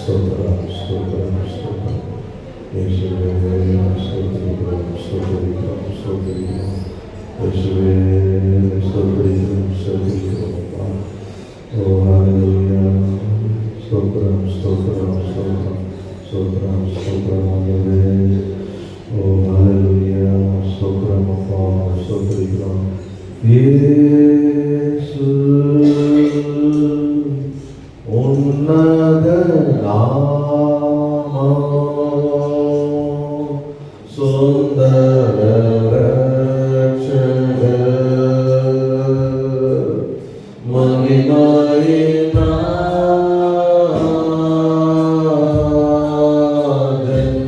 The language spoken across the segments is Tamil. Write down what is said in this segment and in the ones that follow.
ஸ்தோத்திரம் ஸ்தோத்திரம் ஸ்தோத்திரம். இயேசுவே ஸ்தோத்திரிக்கிறோம் ஸ்தோத்திரிக்கிறோம் ஸ்தோத்திரிக்கிறோம். இயேசுவே ஸ்தோத்திரிக்கிறோம் ஸ்தோத்திரிக்கிறோம். ஓ ஹல்லேலூயா. ஸ்தோத்திரம் ஸ்தோத்திரம் ஸ்தோத்திரம் ஸ்தோத்திரம் ஸ்தோத்திரம். ஆண்டவரே ஓ ஹல்லேலூயா. ஸ்தோத்திரம் அப்பா ஸ்தோத்திரிக்கிறோம். இயேசு உன்னத நாமம் சுந்தர ரட்சகர் மகிமையின் நாதன்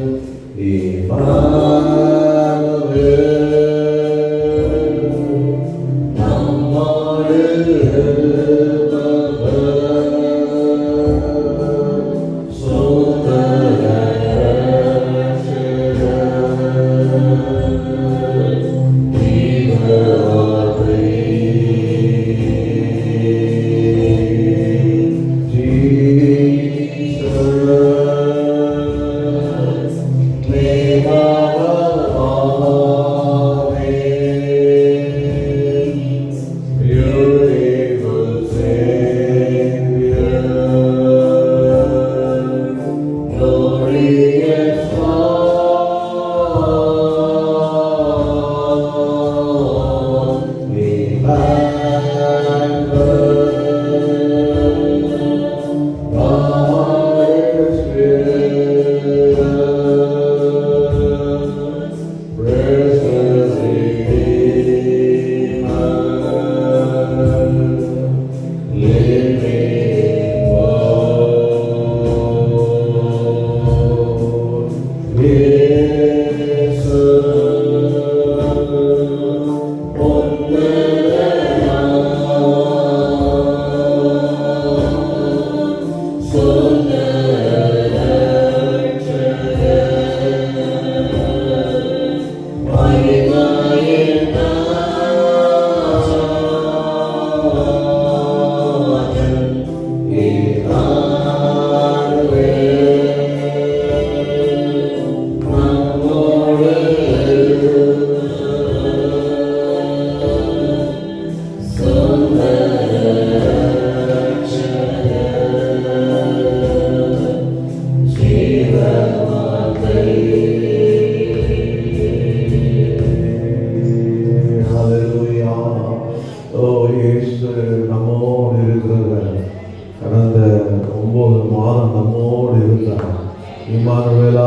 இம்மானுவேல்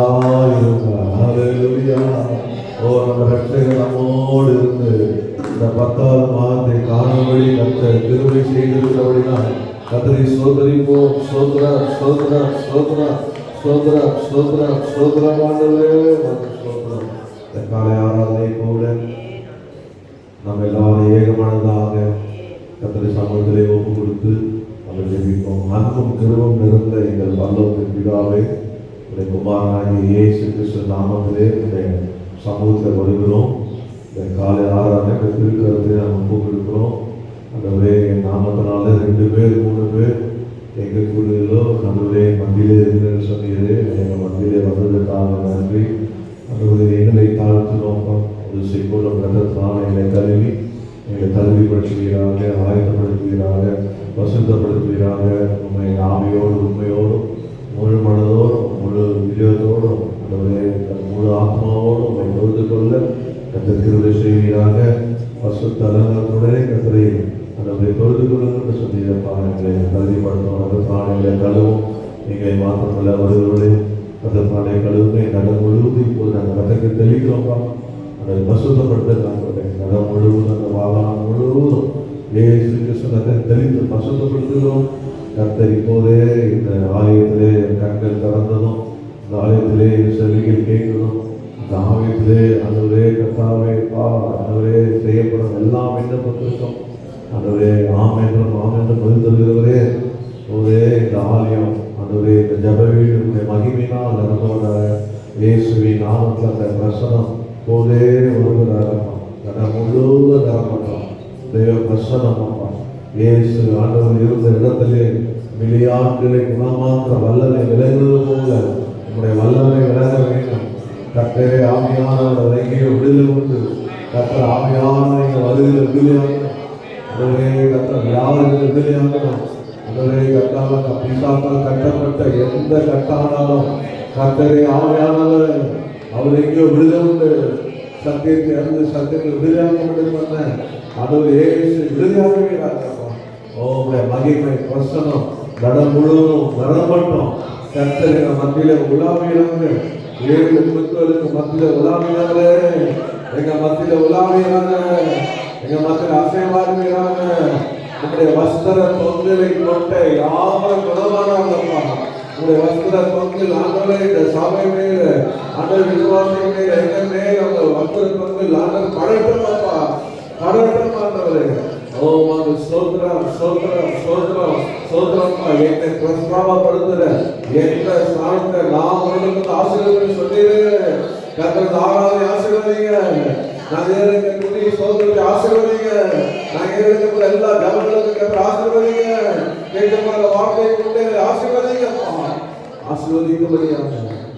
நம்மோடு காலை ஆராதனை கூட நம்ம எல்லாரும் ஏகமானதாக கர்த்தருடைய சமூகத்திலே ஒப்பு கொடுத்து நம்ம ஜெபிப்போம். அன்பும் கிருபையும் நிறைந்த எங்கள் பரலோகத்தின் பிதாவே, உடைய குமாரனாகிய இயேசு கிறிஸ்து நாமத்திலே உடைய சமூகத்தில் வருகிறோம். இந்த காலை ஆராதனை திருக்கரத்தை நம்ம ஒப்பு கொடுக்கிறோம். அந்த ஒரே நாமத்தினால 2 பேர் 3 பேர் எங்கள் கூடுதலோ நம்முடைய மத்தியிலே இருக்கிற சொன்னீரே, எங்கள் மத்தியிலே வந்ததுக்காக நன்றி. அந்த எங்களை தாழ்த்து நோக்கம் ஒரு செய்கூட கட்டத்தினால் எங்களை கழுவி எங்களை தகுதிப்படுத்துவீராக, ஆயத்தப்படுத்துவீராக, வசந்தப்படுத்துவீராக. உண்மை ஆவியோடு உண்மையோடும் முழு மனதோடும் முழு விஜயத்தோடும் முழு ஆத்மாவோடும் உண்மை தொழுது கொள்ள கத்தர் கிருபை செய்வீராக. பசுத்தலங்களுடனே கத்தரை அந்த தொழுது கொள்ளுங்கள் சொல்லியிருப்பா. எங்களை தகுதிப்படுத்தும் பிராணிகளை கழுவும். எங்களை மாற்றமல்ல வருவர்களே அந்த பிராணியை கழுவுங்க. நடம் முழுவதும் இப்போது நாங்கள் கத்தருக்கு தெளிக்கிறோம்ப்பா. அதை பசுத்தப்படுத்த நடம் முழுவதும் அந்த வாகனம் முழுவதும் ஏசு கிறிஸ்துவை தெளித்து பசுத்தப்படுத்துகிறோம். கர்த்தர் இப்போதே இந்த ஆலயத்திலே கண்கள் திறந்ததும், இந்த ஆலயத்திலே செவிகள் கேட்கணும், இந்த ஆலயத்திலே அந்தவரே கர்த்தாவே அந்தவரே செய்யப்படும் எல்லா விண்ணப்பத்திற்கும் அந்தவரே ஆமென்றும் ஆமென்றும் பதில் தருகிறவரே. ஒரே இந்த ஆலயம் அந்தவரே இந்த ஜப வீடு மகிமையினால் நடந்தோட இயேசுவின் நாமத்தில் அந்த பிரசனம் போதே வருவதாக கடம் முழுவதும் தரப்பட்டோம். தேவ பிரசனம் அப்பா. இயேசு ஆண்டவர் இருந்த இடத்திலே வெளியாட்களை குணமாக்க வல்லமை விளைந்தது போல நம்முடைய வல்லமை விளங்க வேண்டும். கர்த்தரே ஆவியானவர் எங்கேயோ விடுதலை உண்டு. கர்த்தர் ஆவியானவர் வருகிற விடுதலையாகணும். அதுவே கர்த்தர் வியாதிகள் விடுதலையாகணும். அதுவே கர்த்தால் பிசாசால் கட்டப்பட்ட எந்த கட்டானாலும் கர்த்தரே ஆவியானவர் அவர் எங்கேயோ விடுதலை உண்டு. சத்தியத்தை அறிந்து சத்தியத்தை விடுதலையாக பண்ண அதுவே இயேசு விடுதலையாகவே மகிமை பிரசனம் நடம் முழுவதும் நடப்பட்டோம். கர்த்தர் எங்க மத்தியில உலாவியாங்க. 7 முத்துகளுக்கு மத்தியில உலாவியாங்க. எங்க மத்தியில உலாவியாங்க. எங்க மத்தியில அசைவாடுகிறாங்க. நம்முடைய வஸ்திர தொங்கலை கொண்ட யாரும் குணமானாங்கப்பா. உங்களுடைய வஸ்திர தொங்கில் ஆண்டவரே இந்த சபை மேல ஆண்டவர் விசுவாசம் மேல எங்க மேல அவங்க வஸ்திர தொங்கில் ஆண்டவர் படட்டமாப்பா. படட்டம் ஆண்டவரே. ஸ்தோத்திரம் ஸ்தோத்திரம் ஸ்தோத்திரம் ஸ்தோத்திரம்ப்பா. என்னை பிரஸ்தாபப்படுத்துற எந்த ஸ்நானத்தை நான் உங்களுக்கு ஆசீர்வாதம் சொல்லிடுறேன். கர்த்தர் ஆராதனை ஆசீர்வதிங்க. நான் ஏறங்க துதி ஸ்தோத்திரத்தை ஆசீர்வதிங்க. நான் ஏறங்க எல்லா ஜபங்களுக்கு கர்த்தர் ஆசீர்வதிங்க. கேட்கப்பட்ட வார்த்தை கொண்டு ஆசீர்வதிங்கப்பா. ஆசீர்வதிக்கும்படியாக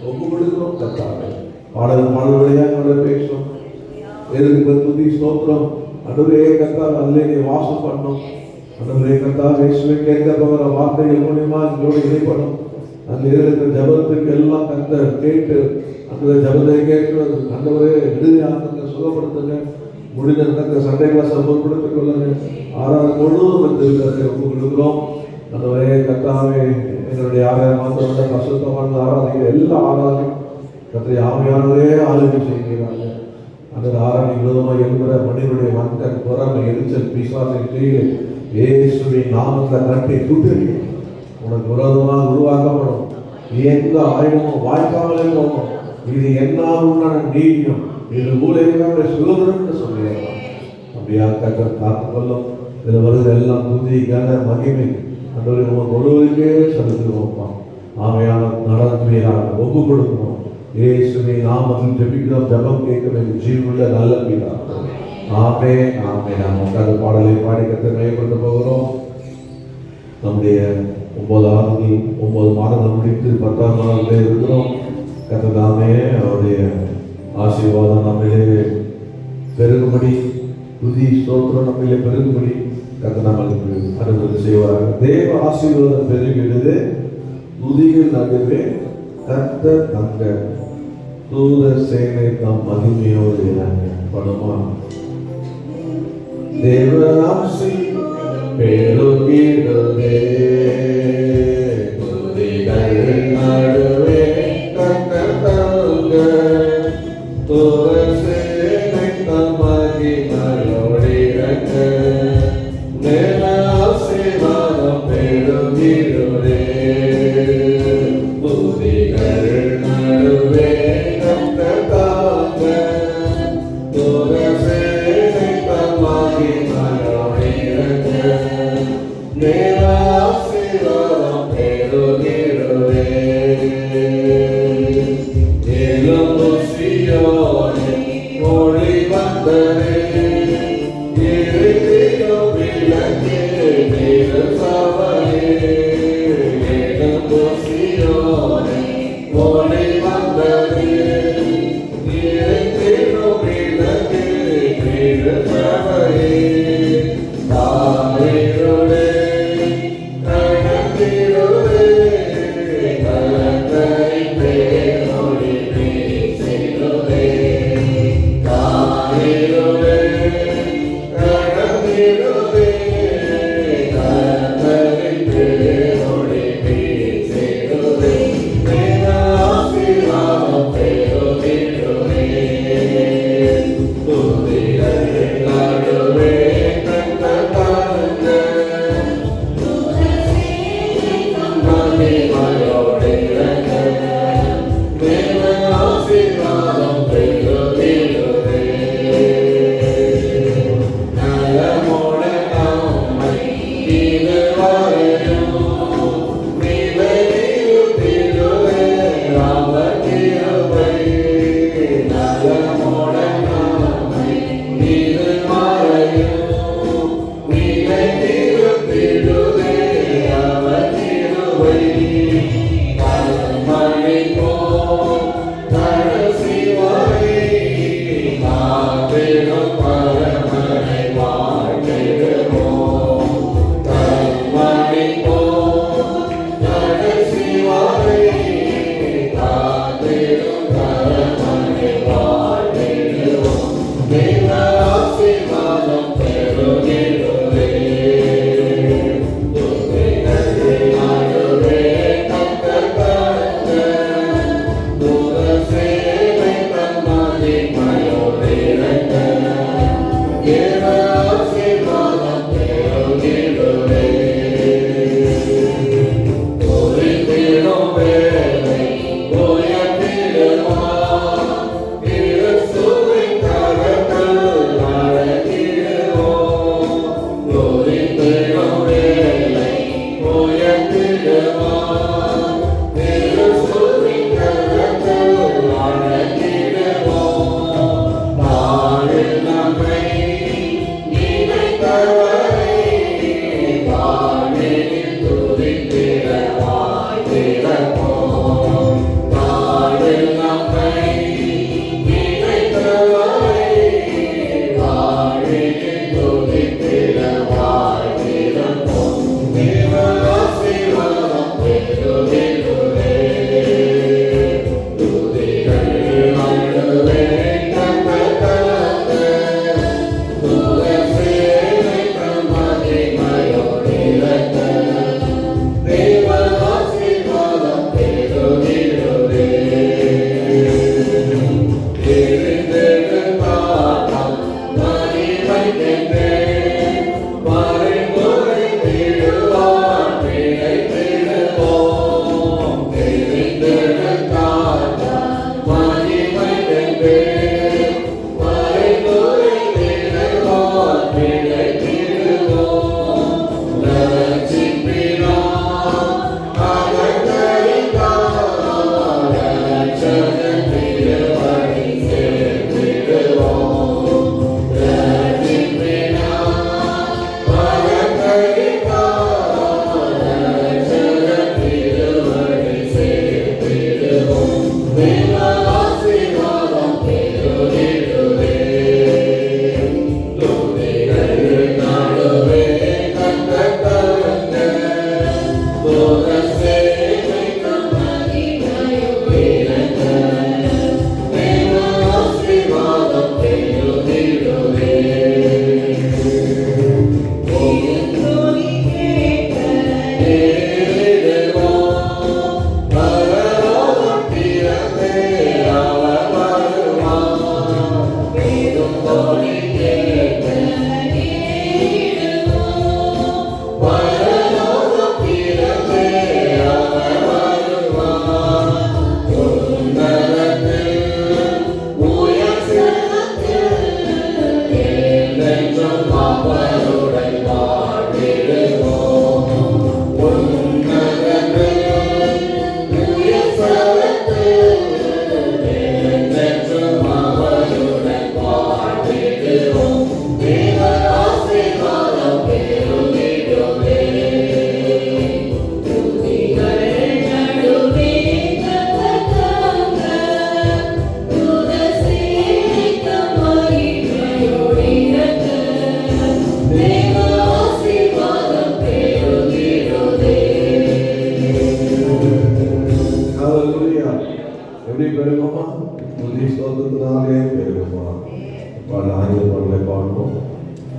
ஒப்பு கொடுக்கிறோம் கர்த்தாவே. பாடல்களையாக பேசும். எதுக்கு துதி ஸ்தோத்திரம் அன்றுவரே கர்த்தாவே அல்லேலூயா வாசம் பண்ணும். அன்றுவரே கர்த்தாவே இயேசுவே கேட்க போகிற வார்த்தைகள் மூலமா எங்களோடு இணைப்படும். அந்த இருக்கிற ஜபத்துக்கு எல்லாம் கர்த்தர் கேட்டு அந்த ஜபத்தை கேட்கிறது. அன்றுவரே விடுதலையாக சுகப்படுத்துங்க. முடிந்த நடந்த சண்டைகளை சமப்படுத்திக் கொள்ளுங்க. ஆறாவது முழுவதும் வந்து ஒப்பு கொடுக்கிறோம். அன்றுவரே கர்த்தாவே எங்களுடைய ஆராதனை பசுத்தமான ஆராதனை எல்லா ஆராதனையும் கர்த்தரை ஆவியானவரே ஆளுகை செய்கிறாங்க. அந்த ஆராதனை விரோதமாக எழுதுகிற மனிதனுடைய வந்தன் பொறாமை எரிச்சல் பிசாசை கீழே இயேசுவின் நாமத்தை கட்டி துட்டி உனக்கு விரோதமாக உருவாக்கப்படும். எந்த ஆயுதமும் வாய்க்காமலே போகும். இது என்ன நீதியும் இது ஊழியர்களுடைய சுதந்திரம் என்று சொல்லிடலாம். அப்படியா கர்த்தர் காத்துக்கொள்ளும். இதில் வருகிற எல்லாம் துதி கன மகிமை அன்றவரை ஒருவருக்கே செலுத்துவோம்ப்பா. ஆமையான நடத்துவீராக ஒப்பு கொடுக்கணும். இயேசுவின் நாமத்தில் ஜெபிக்கிறோம். ஜெபம் கேட்க வேண்டும். ஜீவனுள்ள நல்ல பிதாவே. ஆமென் ஆமென். நாம் உட்கார்ந்து பாடலை பாடி கர்த்தரை மேற்கொண்டு போகிறோம். நம்முடைய 9 மாதங்கள் முடித்து 10ஆம் நாளிலே இருக்கிறோம். கர்த்தர் தாமே அவருடைய ஆசீர்வாதம் நம்மிலே பெருகும்படி துதி ஸ்தோத்திரம் நம்மிலே பெருகும்படி கர்த்தர் நம்மளுக்கு அனுமதி செய்வார். தேவ ஆசீர்வாதம் பெருகிடுது. துதிகள் நடுவே கர்த்தர் தங்க தூத சேனை தம் மகிமையோடு படுமா. தேவ ஆசி பெருகிடுதே. துதிகள் நடுவே கர்த்தர் தங்க தூத சேனை தம் மகிமையோடு தேவ ஆசீர்வாதம் பெருகிடுதே. துதிகள் நடுவே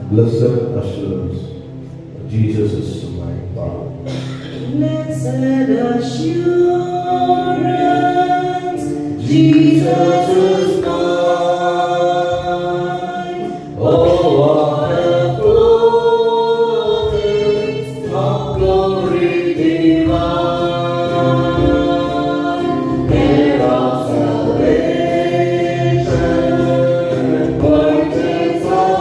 Blessed assurance, Jesus is my God. Blessed assurance, Jesus is mine. Oh, what a foretaste of glory divine, heir of salvation, portents of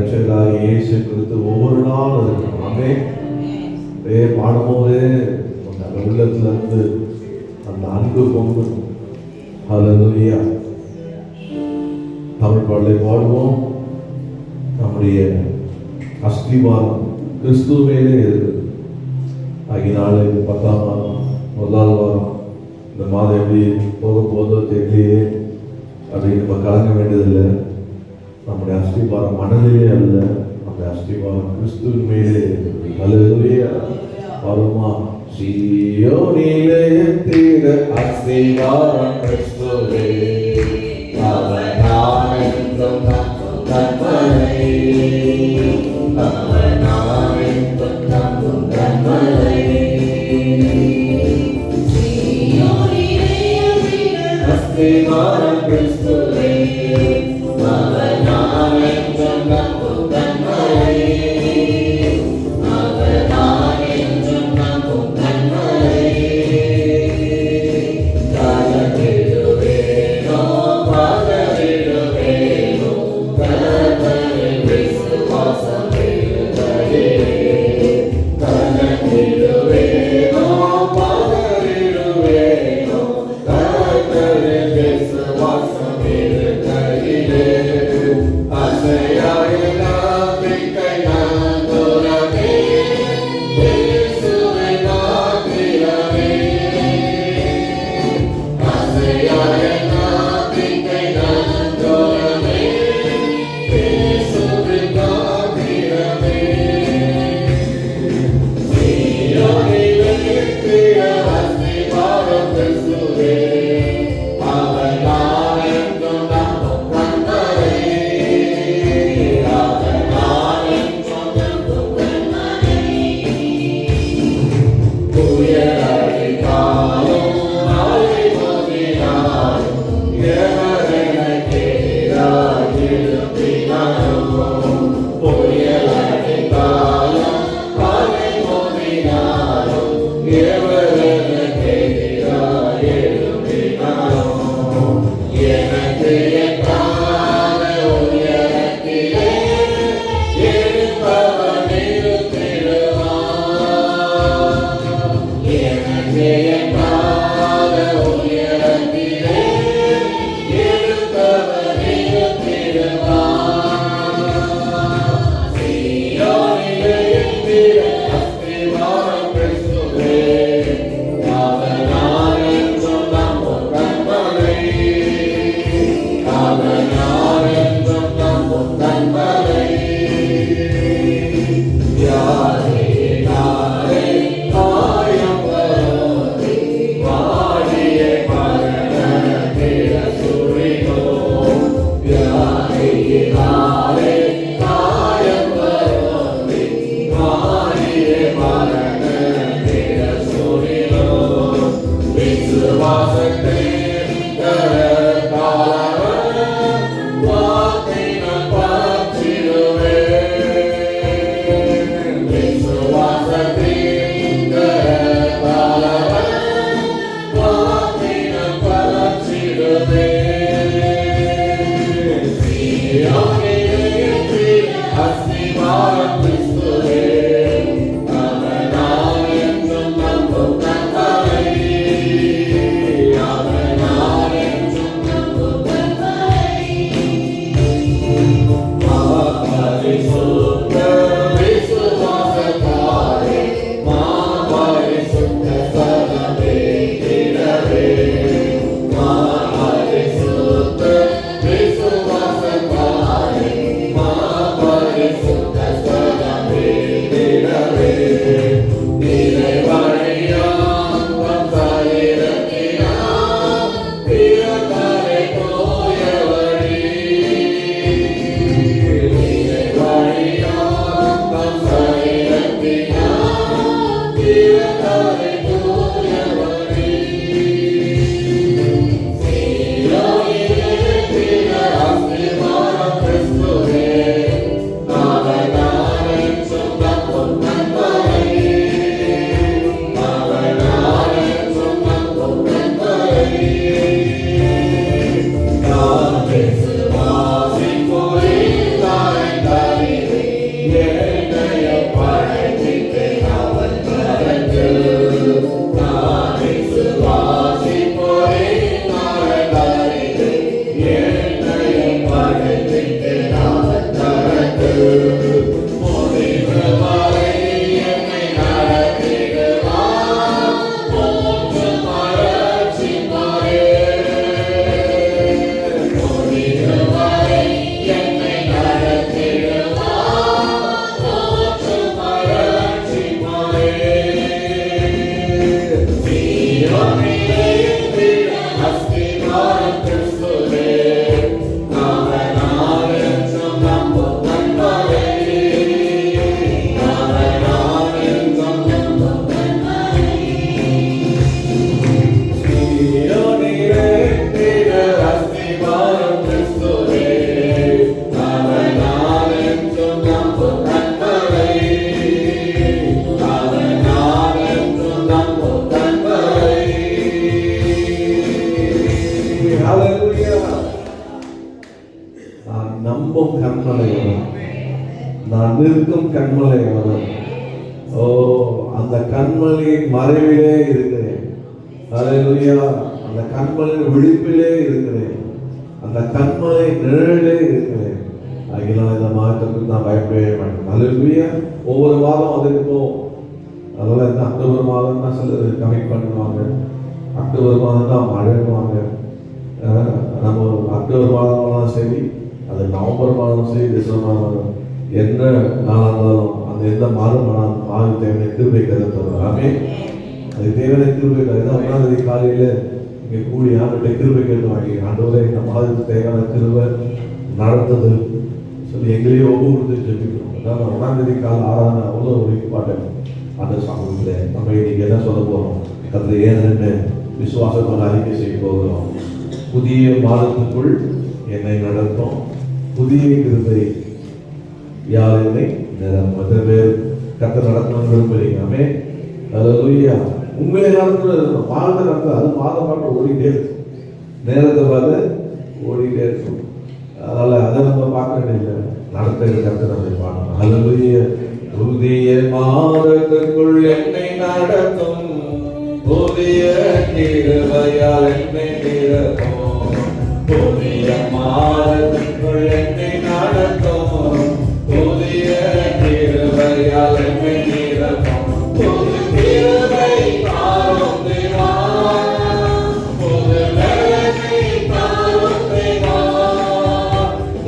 இரட்சகராகிய இயேசு கிறிஸ்து ஒவ்வொரு நாளும் இருக்கணும். ஆமென். பாடும்போதே அந்த உள்ளத்துல இருந்து அந்த அன்பு பொங்கணும். ஹல்லேலூயா. தமிழ் பாடலை பாடுவோம். நம்முடைய அஸ்திவாரம் கிறிஸ்துவேலே இருக்குது. ஆகினால 10ஆம் வாரம் 1வது வாரம் இந்த மாதம் எப்படி போக போதோ தெரியலையே அப்படின்னு நம்ம கலங்க வேண்டியதில்லை. நம்முடைய அஸ்திவாரம் மனதிலே அல்ல, நம்முடைய அஸ்திவாரம் கிறிஸ்துவின் மேலே இருக்குது. ஹல்லேலூயா. வருமா சீயோனிலே தீர அஸ்திவாரம் கிறிஸ்துவே அவனானென்றும் நம்பும் கன்மலை அவனானென்றும் நம்பும் கன்மலை அஸ்திவாரம் கிறிஸ்துவே அவனானென்றும் நம்பும் கன்மலை அவனானென்றும் நம்பும் கன்மலை காலத்திடுவேனோ பாதவிடுவேனோ கர்த்தரில் விசுவாசம் வையுங்களே காலத்திடுவேனோ பாதவிடுவேனோ கர்த்தரில் விசுவாசம் நான் நிற்கும் கண்மலை அவர். ஓ, அந்த கண்மலையின் மறைவிலே இருக்கிறேன். அல்லேலூயா. அந்த கண்மலையின் விழிப்பிலே இருக்கிறேன். அந்த கண்மலை நிழலிலே இருக்கிறேன். அதனால இந்த மாற்றத்துக்கு நான் பயப்படவே மாட்டேன். அல்லேலூயா. ஒவ்வொரு வாரம் அதுக்கு போவோம். அதனால இந்த அக்டோபர் மாதம் தான் சிலர் கமிட் பண்ணுவாங்க. அக்டோபர் மாதம் தான் மழைவாங்க. நம்ம அக்டோபர் மாதம் சரி, அது நவம்பர் மாதம் சரி, டிசம்பர் மாதம், என்ன நாளாக இருந்தாலும் அந்த எந்த மாதம் மாதம் தேவையான கிருபை கருத்து. ஆமே, அது தேவையான கிருபை கருத்து. ஒன்றாம் தேதி காலையில் இங்கே கூடி ஆண்டுகிட்ட கிருபை கேட்டு வாங்கி ஆண்டவரே இந்த மாதத்துக்கு தேவையான கிருபை நடந்தது சொல்லி எங்களையே ஒவ்வொரு ஜெபிக்கிறோம். அதான் ஒன்றாம் தேதி கால ஆராதனை அவ்வளோ ஒழிப்பாட்டேன். அந்த சமூகத்தில் நம்ம இன்னைக்கு என்ன சொல்ல போகிறோம்? கருத்து ஏன்னு விசுவாசத்தோட அறிக்கை செய்ய போகிறோம். புதிய மாதத்துக்குள் என்னை நடத்தும் புதிய கிருபை யார் என்னை மற்ற பேர் கத்த நடத்தணும் விரும்புறீங்க. அல்லேலூயா. உண்மையை நடத்துறது மாதத்தை நடத்த, அது மாதம் பார்த்து ஓடிட்டே இருக்கும். நேரத்தை பார்த்து ஓடிட்டே இருக்கும். அதனால அதை நம்ம பார்க்க வேண்டியதில்லை, நடத்த கத்த நம்ம பார்க்கணும். அல்லேலூயா. புதிய மாதத்துக்குள் என்னை நடத்தும் புதிய கிருபையால் என்னை நிரப்பும். புதிய மாதத்துக்குள் என்னை நடத்தும் புதிய கிருபையால் என்னை நிரப்பும். புது கிருபை தாரும் தேவா, புது பலனை தாரும் தேவா,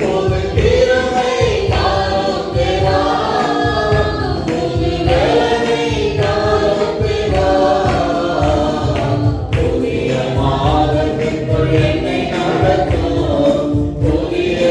புது கிருபை தாரும் தேவா, புது பலனை தாரும் தேவா. புதிய மாதத்துக்குள் என்னை நடத்தும் புதிய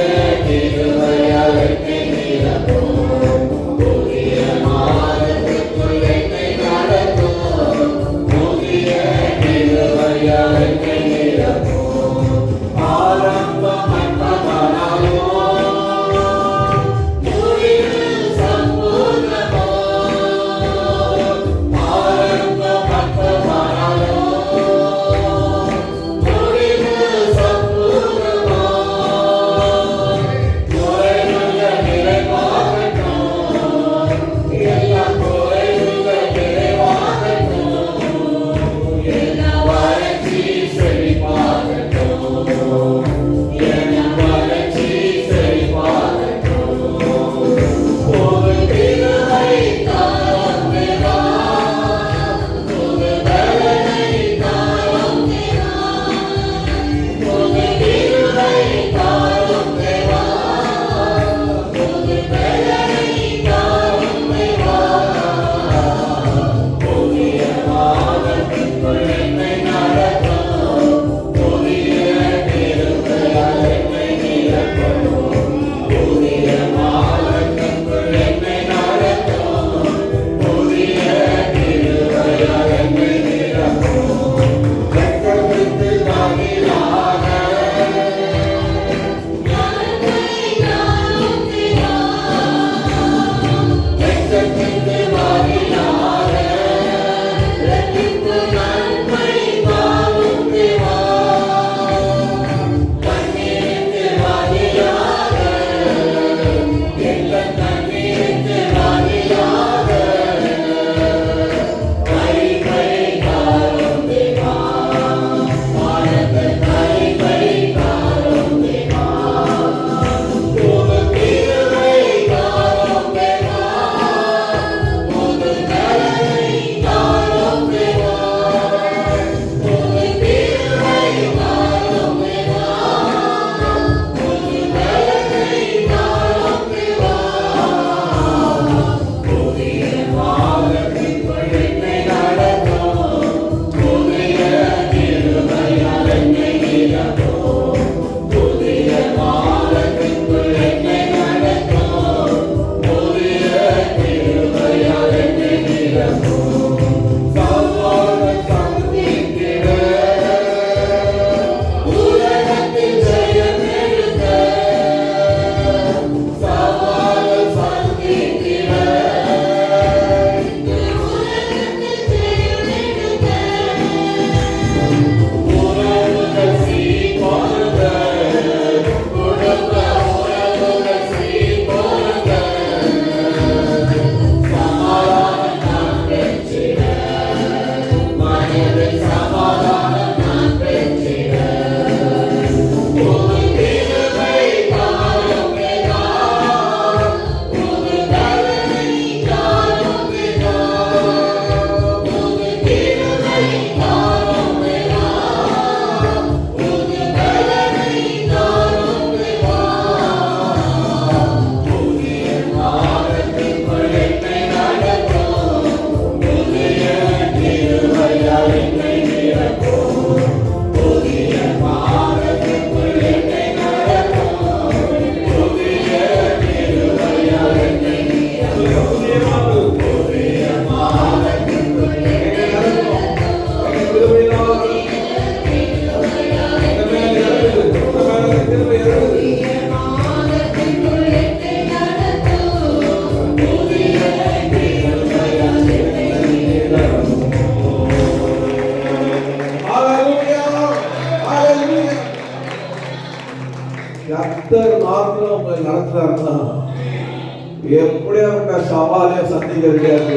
எப்படியாப்பட்ட சவாலையும் சந்திக்க கிடையாது.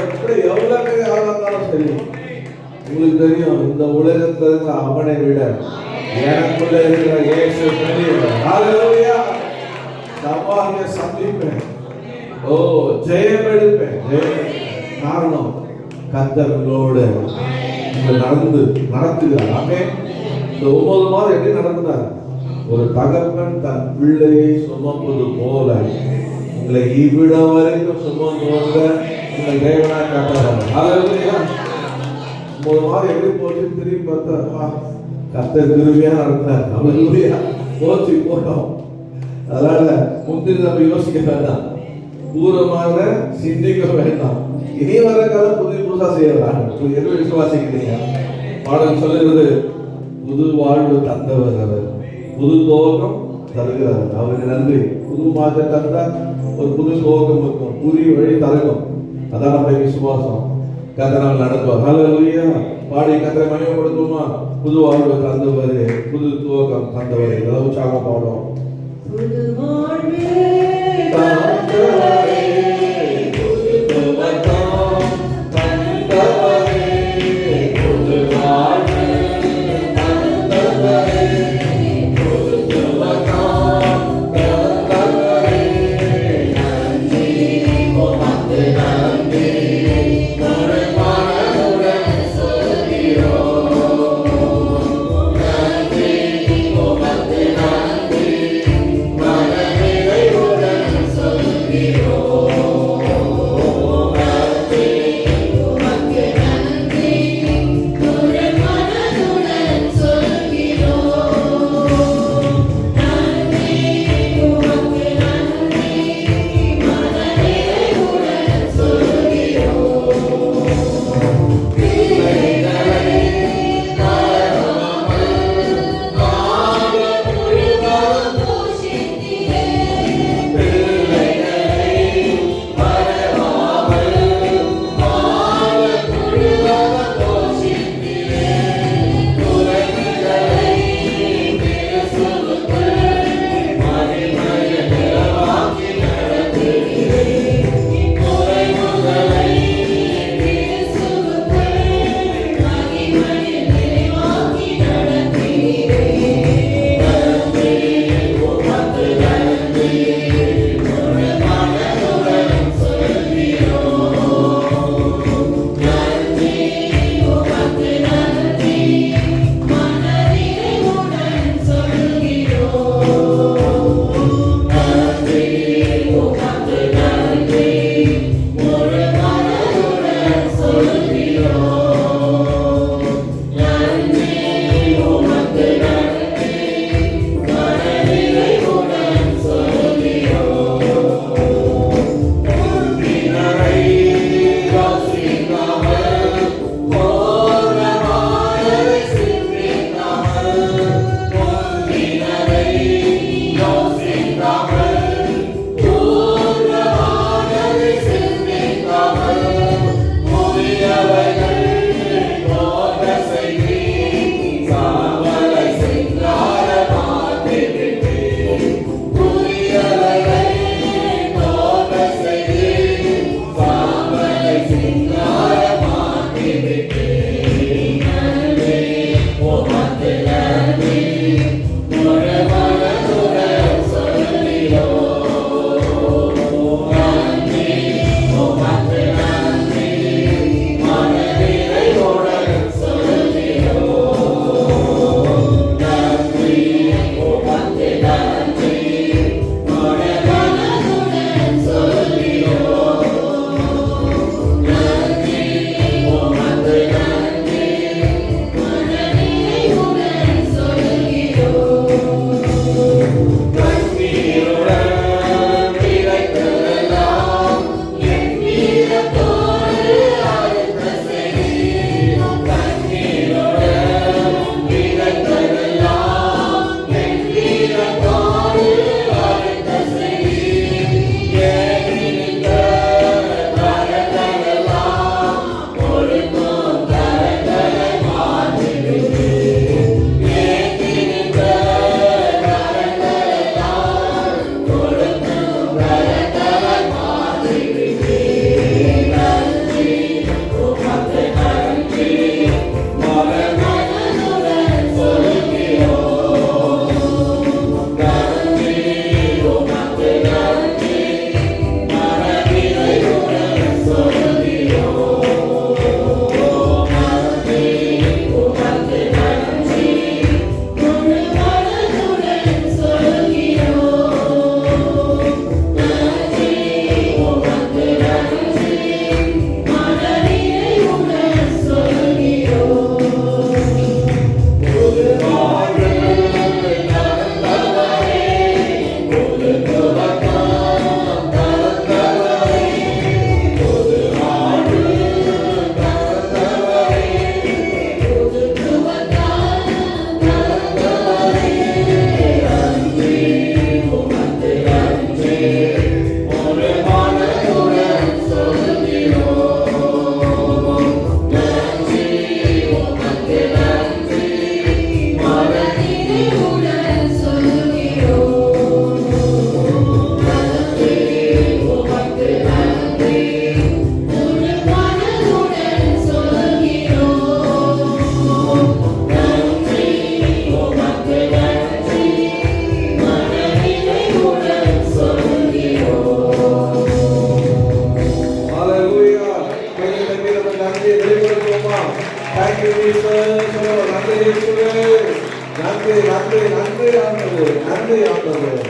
எப்படி எவ்வளவு பெரிய ஆளா இருந்தாலும் சரி, உங்களுக்கு தெரியும் இந்த உலகத்துல இருக்கிற அவனை விட எனக்குள்ள இருக்கிற இயேசு பெரியவர். ஹல்லேலூயா. சவாலை சந்திப்பேன், ஓ ஜெயம் எடுப்பேன். காரணம் கர்த்தர்களோடு நடத்துகிறார். ஆமென். இந்த 9 மாதம் எப்படி நடந்தார்? ஒரு தகப்பன் தன் பிள்ளையை சுமப்பது போல உங்களை இவ்விடம் வரைக்கும் சுமந்து வந்த உங்கள் தேவனா காட்டுறாங்க. ஹல்லேலூயா. 9 மாதம் எப்படி போச்சு திரும்பி பார்த்தா கர்த்தர் கிருபையா நடந்தார். ஹல்லேலூயா. போச்சு போட்டோம். அதனால முந்திரி நம்ம யோசிக்க வேண்டாம், பூர்வமாக சிந்திக்க வேண்டாம். இனி வர காலம் புதுசா செய்யலாம். எது விசுவாசிக்கிறீங்க? பாடல் சொல்லுகிறது, புது வாழ்வு தந்தவர் அவர், புது தோகம் தருகிறார். அவருக்கு நன்றி. புது மாதம் தந்தா ஒரு புது தோகம் இருக்கும், புதிய வழி தரணும். அதான் நம்முடைய விசுவாசம். கர்த்தர் நடத்துவார். ஹல்லேலூயா. பாடி கர்த்தரை மகிமைப்படுத்துவோமா? புது வாழ்வு தந்தவர், புது தோகம் தந்தவர். ஏதாவது உற்சாகமா பாடுவோம். புது வாழ்வு தந்தவரே, புது துவக்கம் தந்தவரே, புது வாழ்வு தந்தவரே, புது துவக்கம் தந்தவரே. நன்றி உமக்கு நன்றி, முழு மனதுடன் சொல்கிறோம். நன்றி உமக்கு நன்றி,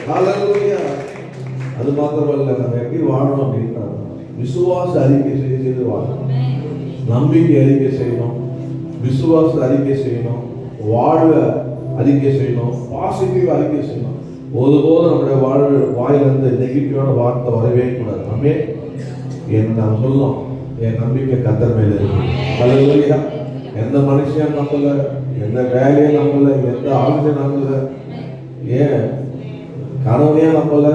ஹalleluya. அது மாத்திரமல்ல, நம்ம எப்படி வாழணும் அப்படின்னா விசுவாச அறிக்கை செய்து வாழணும். நம்பிக்கை அறிக்கை செய்யணும், விசுவாச அறிக்கை செய்யணும், வாழ்வ அறிக்கை செய்யணும், பாசிட்டிவ் அறிக்கை செய்யணும். ஒருபோதும் நம்முடைய வாயிலிருந்து நெகட்டிவான வார்த்தை வரவே கூடாது. ஆமென். நான் சொல்லணும், என் நம்பிக்கை கர்த்தர் மேல இருக்கு. ஹalleluya. எந்த மனுஷன் நம்பல, எந்த வேலையை நம்பல, எந்த ஆளுநை நம்பல, ஏன் கணவனையே நம்பல,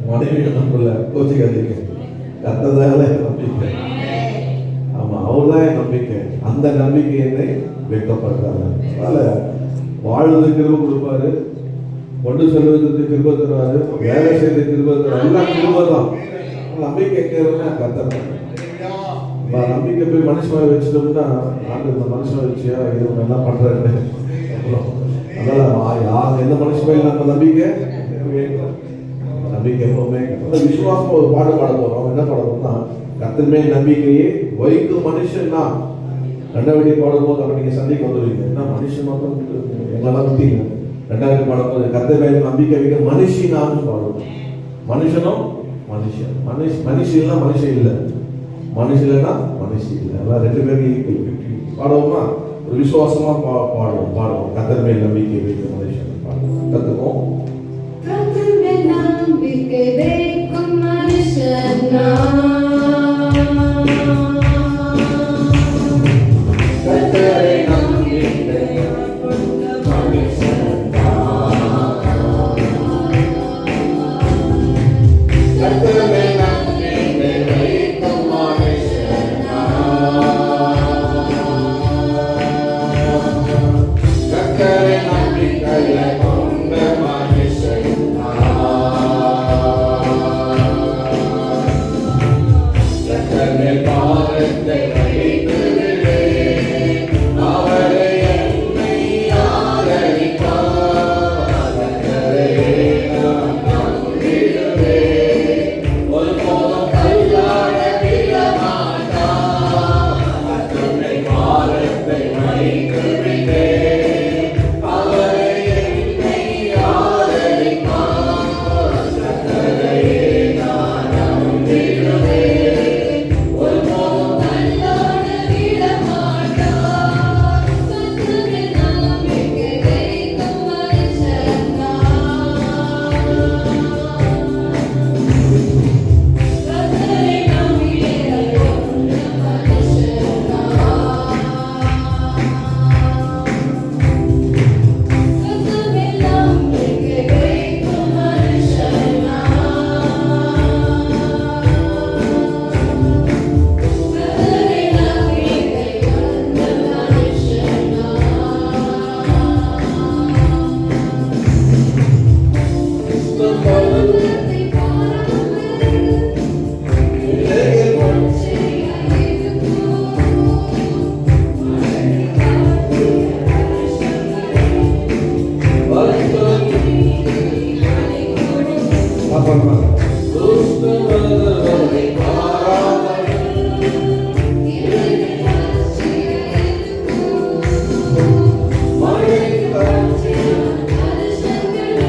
மனைவியை நம்பல, கோச்சிக்காதீங்க. கர்த்தர் தான் நம்பிக்கை. ஆமா, அவர்தான் என் நம்பிக்கை. அந்த நம்பிக்கை என்னை வெட்கப்படுத்தாது. அதனால வாழ்வதற்கு கிருபை கொடுப்பாரு, கொண்டு செல்வதற்கு கிருபை தருவாரு, வேலை செய்த கிருபை தருவாரு, எல்லாம் கிருபை தான். நம்பிக்கை கேட்கறதுன்னா கர்த்தர். நம்பிக்கை போய் மனுஷன் வச்சுட்டோம்னா, நான் இந்த மனுஷன் வச்சியா இவங்க என்ன பண்றாரு அப்புறம் அதனால எந்த மனுஷன் நம்ம நம்பிக்கை நம்பிக்கை எப்பவுமே விசுவாசம். ஒரு பாட போறோம். என்ன பாடணும்னா, கர்த்தர் மேல் நம்பிக்கையே வைக்கும் மனுஷன் தான். ரெண்டாவது பாடும்போது அப்ப நீங்க சந்திக்க வந்துடுவீங்க. என்ன மனுஷன் மட்டும் எங்களெல்லாம் விட்டீங்க. ரெண்டாவது பாடும்போது கர்த்தர் மேல் நம்பிக்கை வைக்க மனுஷி நாமும் பாடுவோம். மனுஷனும் மனுஷன், மனுஷன் மனுஷன் இல்லை, மனுஷன் இல்லைன்னா மனுஷன் இல்லை. அதான் ரெண்டு பேரும் பாடுவோமா? ஒரு விசுவாசமா பாடுவோம். கர்த்தர் மேல் நம்பிக்கை வைக்க மனுஷன் பாடுவோம். கத்துக்கும். கர்த்தர் மேல் நம்பிக்கை வைக்கும் மனுஷன் கர்த்தரை நம்பிக்கை மனுஷன் கர்த்தர் மேல் நம்பிக்கை வைக்கும் மனுஷன் கர்த்தரை நம்பிக்கையை கொண்ட மனுஷன் கர்த்தர் மேல் பாரத்தை வைத்து விடு, அவரை என்னை ஆதரிப்பார். கர்த்தரை நான் நம்பிடுவேன், ஒருபோதும் கையாட விட மாட்டார். கர்த்தர் மேல் பாரத்தை வைத்து விடு, அவரை என்னை ஆதரிப்பார். கர்த்தரை நான் நம்பிடுவேன், ஒருபோதும் கையாட விட மாட்டார். கர்த்தர் மேல் நம்பிக்கை வைக்கும் மனுஷன் கர்த்தரை நம்பிக்கை கொண்ட மனுஷன் கர்த்தர் மேல் நம்பிக்கை வைக்கும் மனுஷன் கர்த்தரை நம்பிக்கை கொண்ட மனுஷன் உலகத்தை பாராமல் உலகில் ஒன்றையாக இருக்கும் மழையை காட்டிய மனுஷங்களை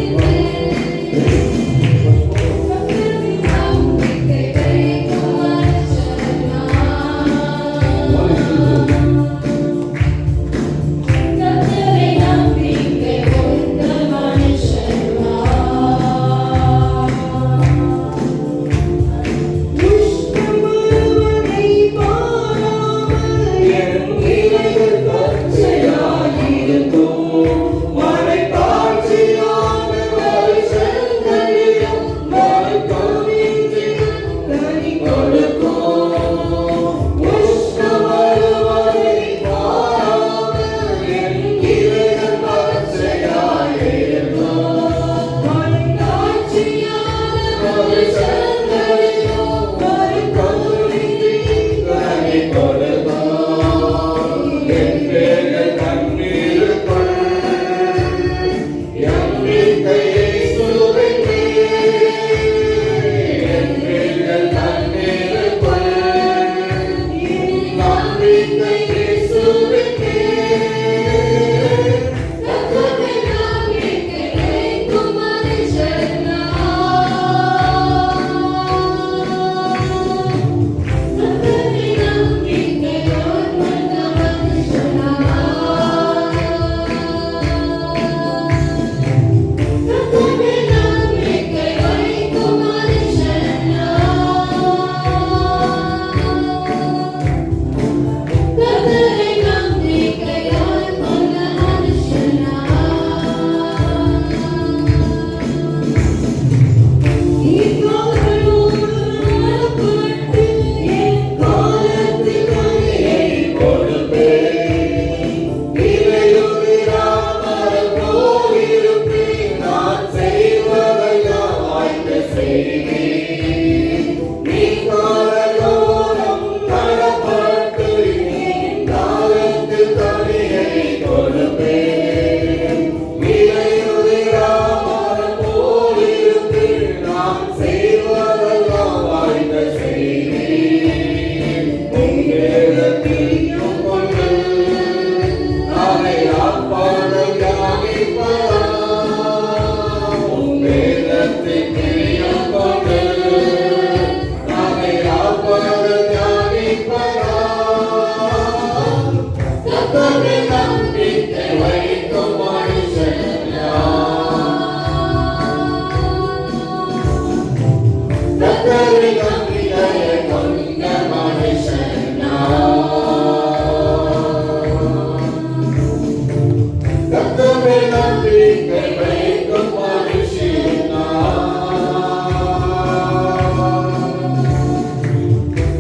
Thank you. கர்த்தரை நம்பிக்கையை கொண்ட மனுஷன் கர்த்தரை நம்பிக்கை வைக்கும் மனுஷன்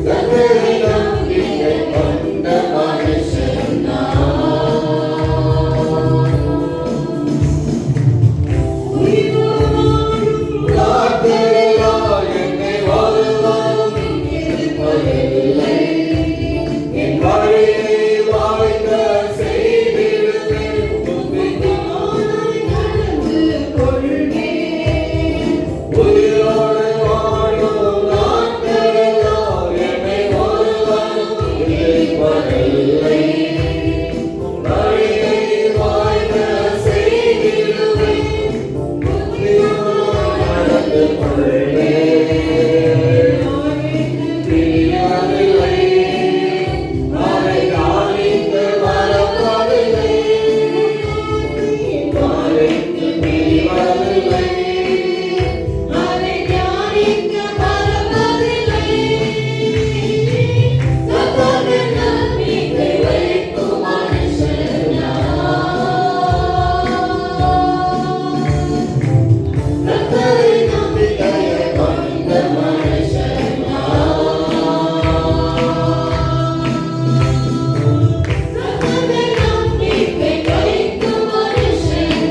கர்த்தரை நம்பிக்கை கொண்ட மனுஷன் காத்திருந்தார் என்னை வருவான் இருப்பதில்லை என் வழியை வாய்க்க செய்திடுவேன் புத்திமானாய் நடந்து கொள்வேன் உயிரோடு வாழும் நாட்களெல்லாம் என்னை வருவான் இருப்பதில்லை உன் வழியை வாய்க்க செய்திடுவேன் நடந்து கொள்வேன் பிரியமில்லை அதை காணித்து மறப்பதில்லை காணித்து பிரிவதில்லை அதை தியானிக்க மறப்பதில்லை கர்த்தரில் நம்பிக்கை வைக்கும் மனுஷன் கர்த்தரை நம்பிக்கையை கொண்ட மனுஷன் கர்த்தரை நம்பிக்கை வைக்கும் மனுஷன்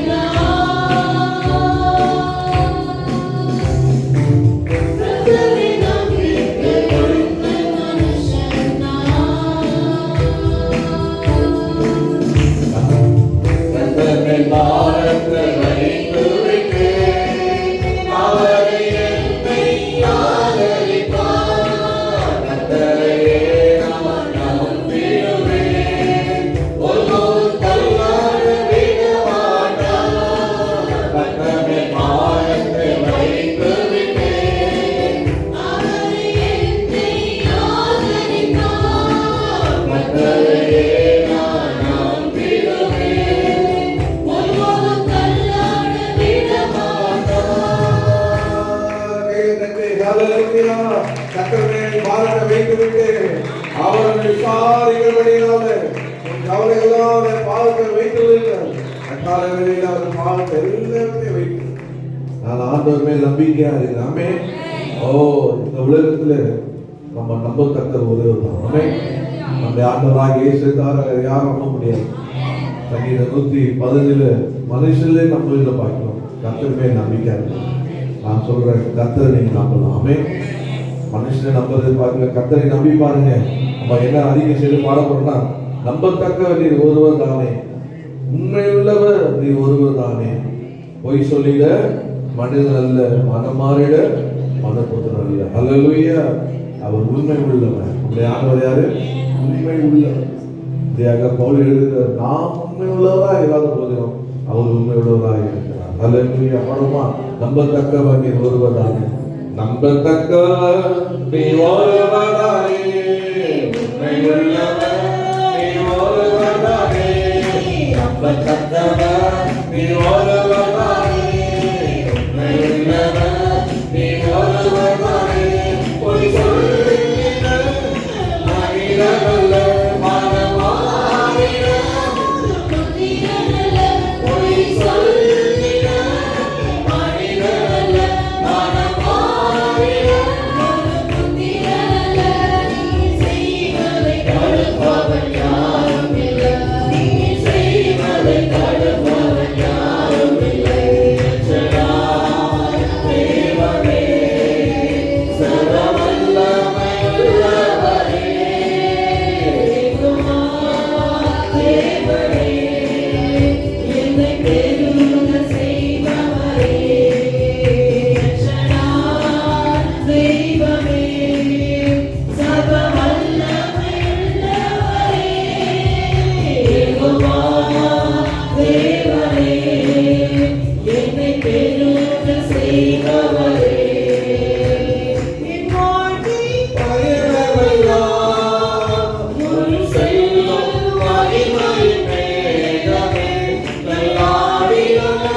கர்த்தரை நம்பிக்கை கொண்ட மனுஷன் கர்த்தரை பாரத்தை வைத்து விட்டேன் அவரை என்னை ஆதரிப்பார் கர்த்தரையே நான் நம்பிடுவேன் ஒருவன் தள்ளாட விட மாட்டார் கர்த்தரை பாரத்தை வைத்து விட்டேன் அவரை என்னை ஆதரிப்பார் கர்த்தரையே நான் நம்பிடுவேன் ஒருவன் தள்ளாட விட கர்த்தரை பாரத்தை வைத்துவிட்டு அவரை விசாரிக்கிறபடியாலே உன் கவலைகளெல்லாம் அவரை பாதத்தை வைத்துவிட்டார் அக்கால வேளையில் அவர் பாதத்தை எல்லாமே வைத்து நான் ஆண்டவர் மேல் நம்பிக்கையா இருக்கிறேன் ஆமே ஓ இந்த உலகத்துல நம்ம நம்பத்தக்க ஒருவர் தான் ஆமே நம்ம ஆண்டவராக இயேசு தவிர வேற யாரும் நம்ப முடியாது சங்கீதம் 110 மனுஷங்களே நம்பவில்லை பார்க்கணும் கர்த்தர் மேல் நம்பிக்கையா இருக்கு நான் சொல்றேன் கர்த்தரை நீங்க நம்பலாம் ஆமே மனுஷனை நம்புறது பாருங்க கர்த்தரை நம்பி பாருங்க நம்ம என்ன அறிக்கை செய்து பாடப்படுறோம்னா நம்பத்தக்க நீர் ஒருவர் தானே உண்மையுள்ளவர் நீர் ஒருவர் தானே பொய் சொல்லிட மனிதன் அல்ல மனம் மாறிட மனப்புத்தன் அல்ல அல்லேலூயா அவர் உண்மை உள்ளவர் நம்முடைய ஆண்டவர் யாரு உண்மை உள்ளவர் இப்படியாக பவுல் எழுதுகிறார் நாம் உண்மை உள்ளவராக இல்லாத போதிலும் அவர் உண்மை உள்ளவராக இருக்கிறார் அல்லேலூயா படமா நம்பத்தக்கவர் நீர் ஒருவர் தானே நம்பத்தக்கவர் நீ ஒருவர் தானே உண்மையுள்ளவர் நீ ஒருவர் தானே நம்பத்தக்கவர் நீ ஒருவர் தானே உண்மையுள்ளவர் நீ ஒருவர் தானே பொய் சொல்லிட மனிதனல்ல மனமாறிட பொய் சொல்லிட மனிதனல்ல மனமாறிட தடுப்பவன் யாரும் இல்லை நீ செய்வதை தடுப்பவன் யாரும்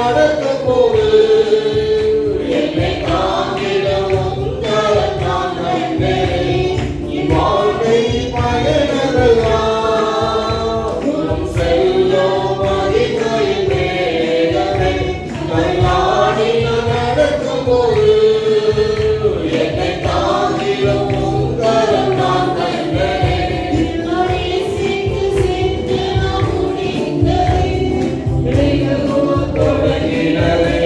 நடக்கும் போது என்னை தாங்கிடும் உங்கள் நான் கண்டேன். இவ்வாழ்க்கை பயணமெல்லாம் உன் செல்லும் மகிமையின் மேகமே தள்ளாடி நான் நடக்கும் போது என்னை தாங்கிடும் உங்கள் நான் கண்டேன். தொடங்கினதே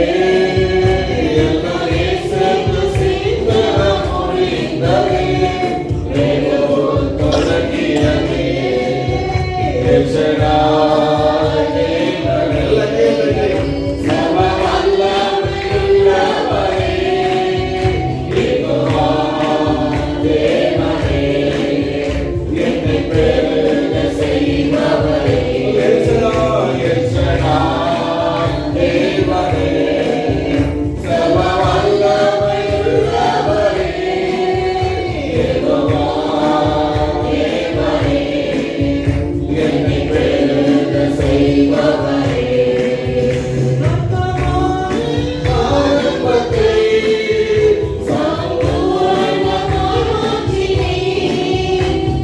எல்லாரே சேர்ந்து சிந்தனம் முடிந்ததே. வேகமும் தொடங்கினதே எச்சராய் தேவனே சர்வ வல்லமையுள்ளவரே யெகோவா தேவனே என்னை பெருக செய்பவரே. எச்சராய் தேவனே சர்வ வல்லமையுள்ளவரே யெகோவா தேவனே என்னை பெருக செய்பவரே. ஆரம்பத்தை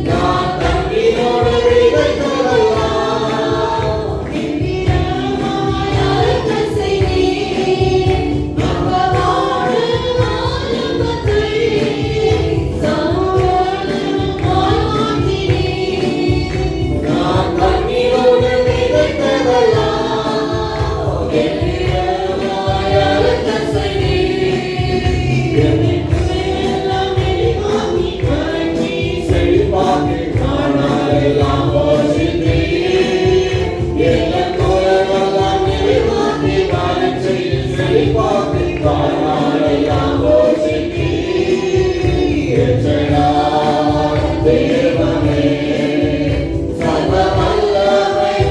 நான் தண்ணீரோடு விதைத்ததெல்லாம் நான் தண்ணீரோடு விதைத்ததெல்லாம் என்னிடமாய் அறுக்கச் செய்தீர். செழிப்பாக்கி காணாதெல்லாம் போஷித்தீர். எங்கள் குறைவெல்லாம் நிறைவாக்கி வாழச் செய்து செழிப்பாக்கி காணாதெல்லாம் போஷித்தீர். எச்சராய் தேவனே சர்வ வல்லமையுள்ளவரே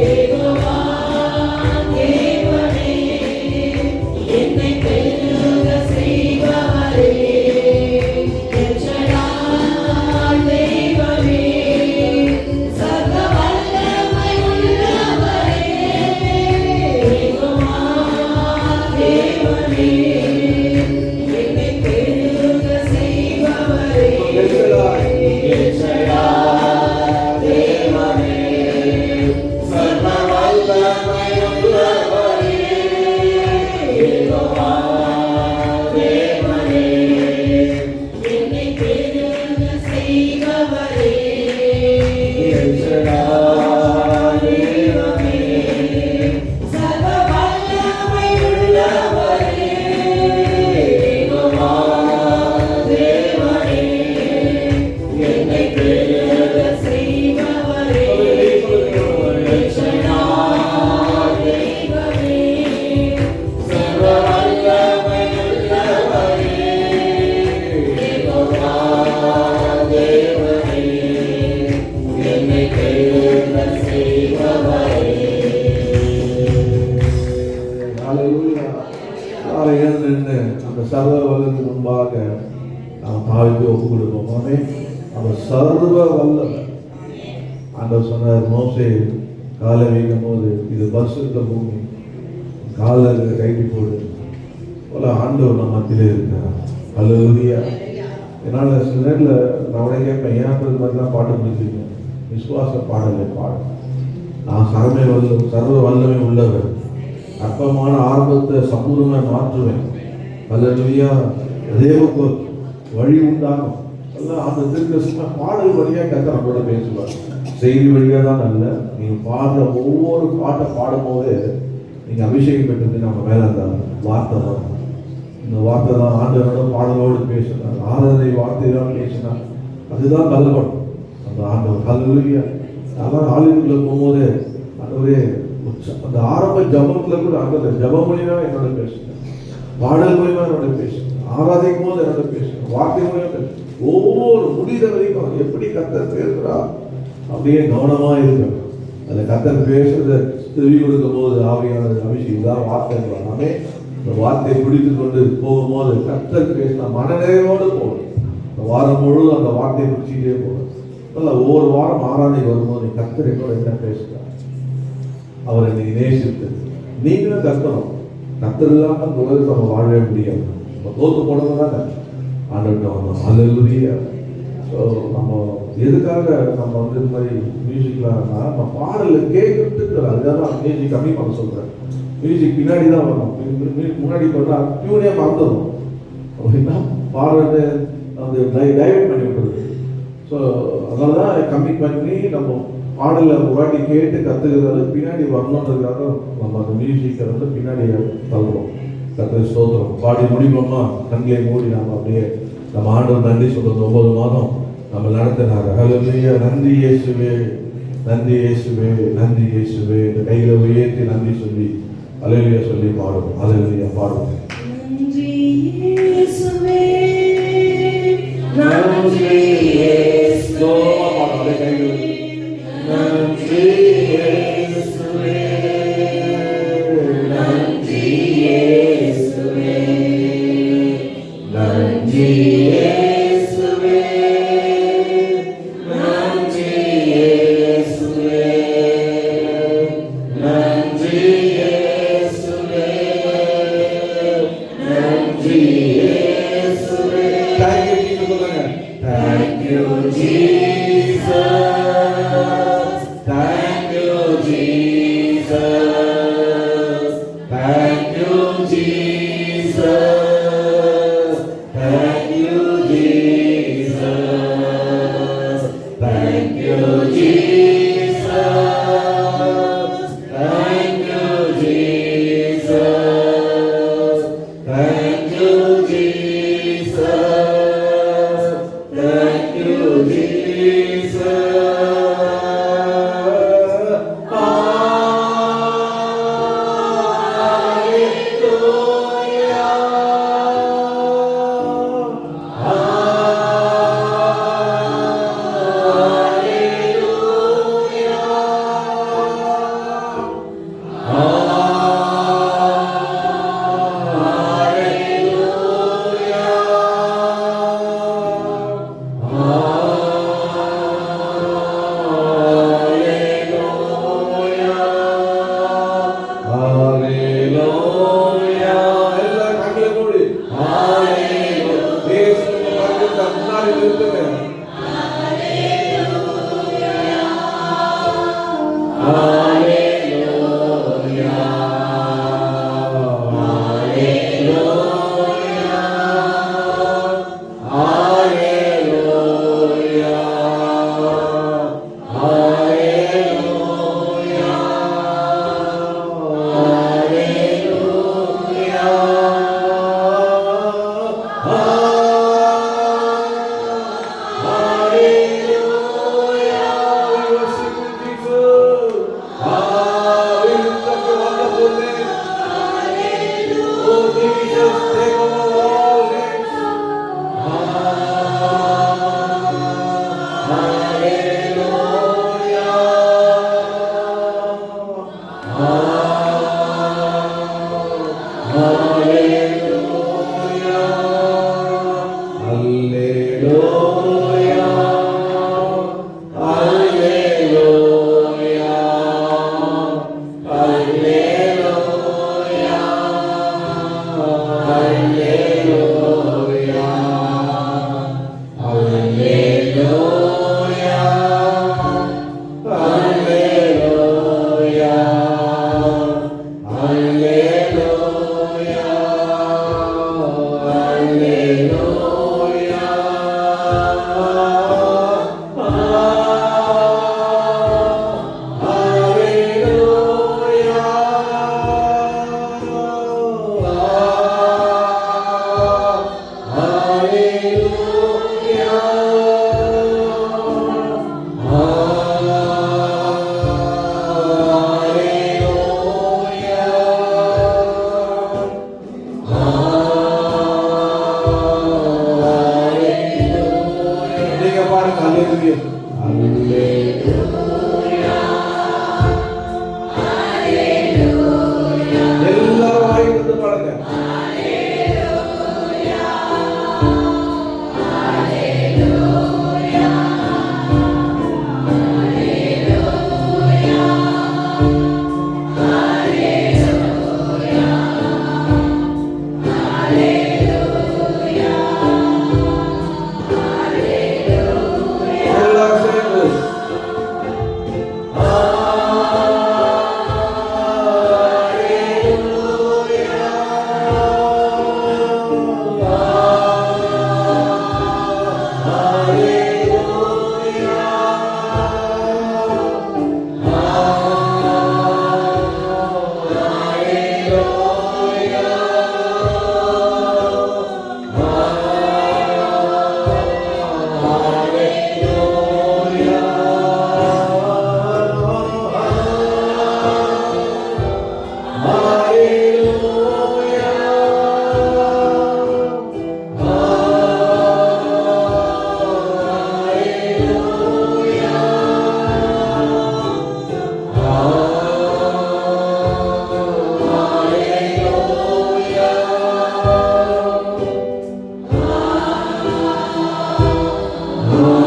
யெகோவா தேவனே என்னை பெருக செய்பவரே. எச்சராய் தேவனே சர்வ வல்லமையுள்ளவரே யெகோவா தேவனே என்னை பெருக செய்பவரே. எச்சராய் தேவனே சர்வ வல்லமையுள்ளவரே யெகோவா தேவனே என்னை பெருக செய்பவரே. எச்சராய் தேவனே சர்வ வல்லமையுள்ளவரே யெகோவா தேவனே என்னை பெருக செய்பவரே. எச்சராய் தேவனே சர்வ வல்லமையுள்ளவரே யெகோவா தேவனே என்னை பெருக செய்பவரே. ஹalleluya. நாளை எழுந்து அந்த சர்வ வல்லமைக்கு முன்பாக நாம் தாழ்த்தி ஒப்பு கொடுப்போம். ஆமென். அவர் சர்வ வல்லவர். ஆண்டவர் சொன்னார், மோசே காலை வைக்கும் போது இது பரிசுத்த பூமி, காலை கைட்டி போடு போல ஆண்டவர் நம்ம மத்தியிலே இருக்கிறார். ஹalleluya. என்னால் சில நேரத்தில் நான் உடனே கேட்பேன், ஏன் அப்படி மாதிரிலாம் பாட்டு முடிச்சிருக்கேன்? விசுவாச பாடலை பாடு. நான் சர்வ வல்லமை உள்ளவர், அற்பமான ஆரம்பத்தை சம்பூர்ணமாக மாற்றுவேன். ஹல்லேலூயா. தேவக்கு வழி உண்டாகும். அந்த திருக்க பாடல் வழியாக கர்த்தர் நம்மளோட பேசுவார். செய்தி வழியாக தான் அல்ல, நீங்கள் பாடுற ஒவ்வொரு பாட்டை பாடும்போது நீங்கள் அபிஷேகம் பெற்றது நம்ம மேலே அந்த வார்த்தை தான். இந்த வார்த்தை தான் ஆண்டவரோட பாடலோடு பேசினார். ஆராதனை வார்த்தை தான் பேசினார். அதுதான் பலப்படும் அந்த ஆண்டவர். ஹல்லேலூயா. அதான் ஆலயத்துக்குள்ள போகும்போது ஆண்டவரே அந்த ஆரம்ப ஜபத்துல கூட ஆண்டவர் ஜப மொழியா என்னோட பேசுறேன், பாடல் மூலியமா என்னோட பேசுறேன், ஆராதிக்கும் போது என்னோட பேசுறேன், வார்த்தை மூலியமா பேசுறேன். ஒவ்வொரு முடிகிற வரைக்கும் எப்படி கர்த்தர் பேசுறா அப்படியே கவனமா இருக்கணும். அந்த கர்த்தர் பேசுறத செவி கொடுக்கும் போது ஆவியானது அபிஷேகம் தான் வார்த்தை எல்லாமே இந்த வார்த்தையை பிடித்து கொண்டு போகும்போது கர்த்தர் பேசின மனநிறைவோடு போகணும். இந்த வாரம் முழுவதும் அந்த வார்த்தையை பிடிச்சிட்டே போகணும். ஒவ்வொரு வாரம் ஆராதனை வரும்போது கர்த்தர் என்னோட என்ன பேசுறார், அவர் இன்னைக்கு நேசித்து நீங்களும் கத்தணும். கத்தர் இல்லாமல் இந்த உலகத்தை நம்ம வாழவே முடியாது. நம்ம தோத்து போனது தானே ஆண்டுகிட்ட வந்தோம். அல்லேலூயா. ஸோ நம்ம எதுக்காக நம்ம வந்து இந்த மாதிரி மியூசிக்லாம்னா நம்ம பாடலை கேட்கறதுக்கு அதுதான் மியூசிக் கம்மி பண்ண சொல்கிறேன். மியூசிக் பின்னாடி தான் வரணும். முன்னாடி பண்ணால் டியூனே மறந்துடும் அப்படின்னா பாடுறது அந்த டைவர்ட் பண்ணி விட்டுருது. ஸோ அதனால தான் கம்மி பண்ணி நம்ம பாடலை ஒரு வாட்டி கேட்டு கற்றுக்கிறது பின்னாடி வரணுன்றதுக்காக நம்ம அந்த மியூசிக்கை வந்து பின்னாடி தள்ளுறோம். கற்று ஸ்தோத்திரம் பாடி முடிப்போமா கண்களை மூடி நம்ம அப்படியே நம்ம ஆண்டவர் நன்றி சொல்றது 9 மாதம் நம்ம நடத்தினார். ஹல்லேலூயா. நன்றி இயேசுவே, நன்றி இயேசுவே, நன்றி இயேசுவே. இந்த கைகளை உயர்த்தி நன்றி சொல்லி ஹல்லேலூயா சொல்லி பாடுவோம். ஹல்லேலூயா பாடுவோம். நன்றி இயேசுவே, நன்றி இயேசுவே, நன்றி இயேசுவே, நன்றி இயேசுவே, நன்றி இயேசுவே, நன்றி இயேசுவே, நன்றி இயேசுவே, நன்றி இயேசுவே. Thank you, Jesus. Thank you, Jesus.